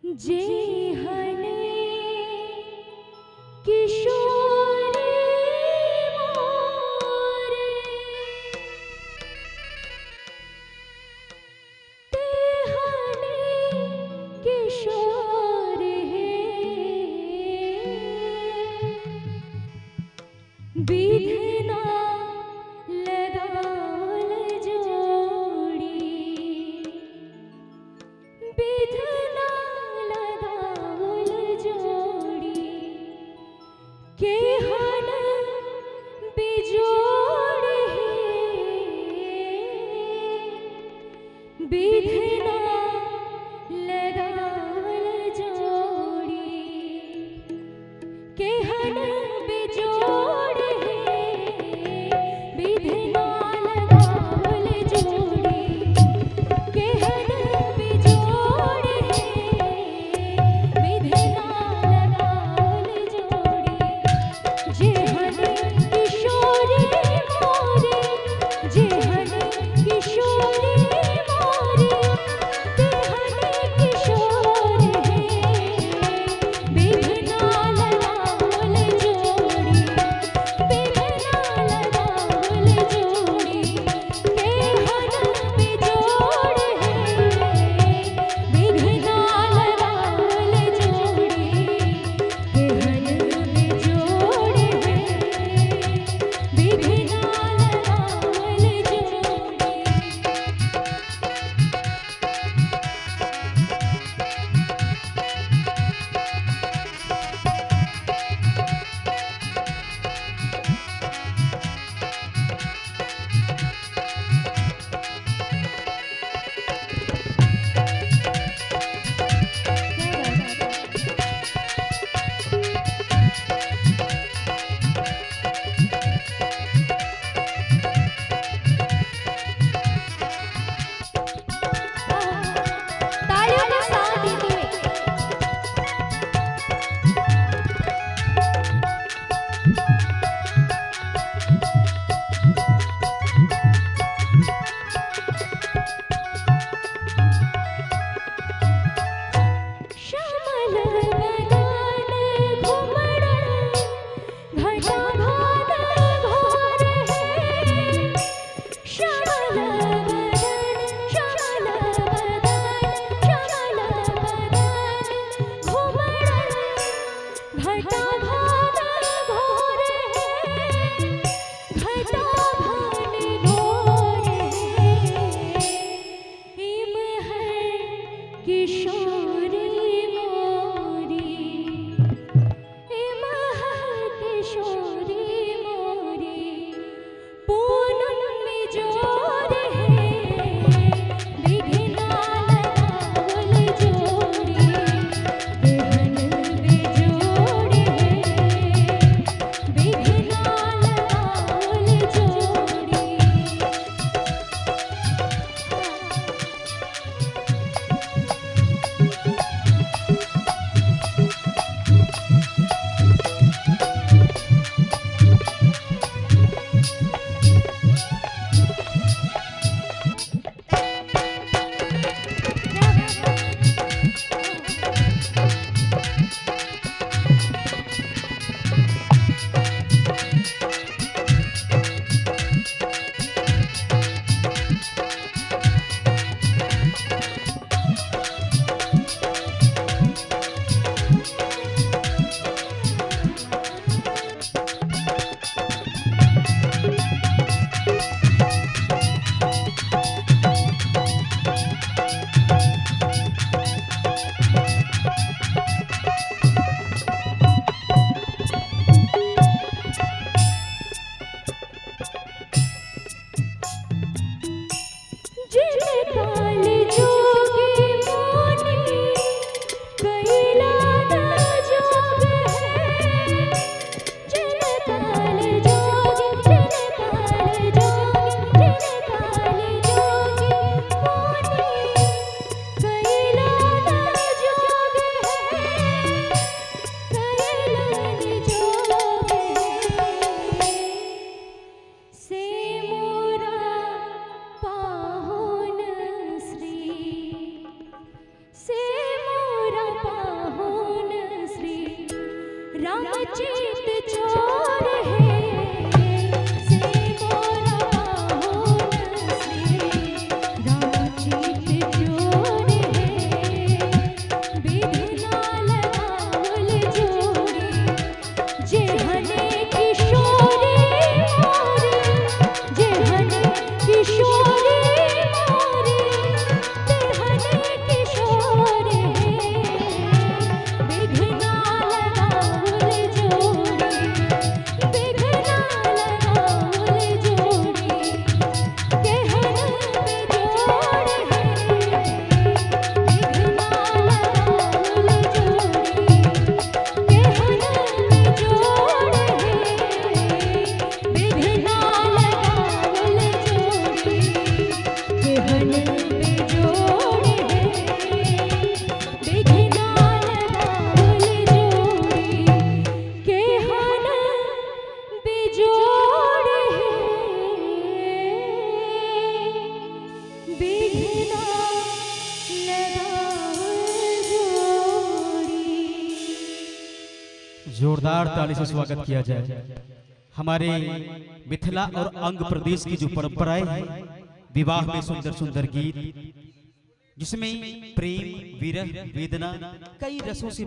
जे हने किशोरी मोरे ते हने किशोर है विधना लगावल जोड़ी विधना लगावल जोड़ी के हन बिजोड़ है विधना लगावल जोड़ी के हन बिजोड़ है विधना लगावल जोड़ी के हन बिजोड़ है विधना लगावल जोड़ी जे हन किशोरी मोरे जे हन किशोरी मोरे ते हन किशोर है विधना लगावल जोड़ी विधना लगावल जोड़ी के हन बिजोड़ है विधना लगावल जोड़ी के हन बिजोड़ है विधना लगावल तालियों के साथ दीजिए। श्यामल बदन घुमड़ घटा भात घोर है श्यामल बदन घुमड़ घटा भात घोर है घटा भान घोर है हिम है किशोरी मोरी हिम है किशोरी मोरी पूनम में जोर है विघ्ना लगावल जोड़ी विघ्न बिजोड़ है विघ्ना लगावल जोड़ी रामचीत चोर है से मोरा बाहुन से रामचीत चोर है बिधना लगावल जोड़ी जेहने किशोरी मोरी जेहने किशोरी मोरी तेहने किशोर है बिधना लगावल जोड़ी बिधना लगावल जोड़ी केहन बेजोड़ है बिधना लगावल जोड़ी केहन बेजोड़ है बिधना लगावल जोड़ी केहन बेजोड़ है बिधना लगावल जोड़ी केहन बेजोड़ है बिधना लगावल जोड़ी। जोरदार ताली से स्वागत किया जाए। हमारे मिथिला और अंग प्रदेश की जो परंपराएं हैं, विवाह में सुंदर सुंदर गीत जिसमें प्रेम, विरह, वेदना कई रसों से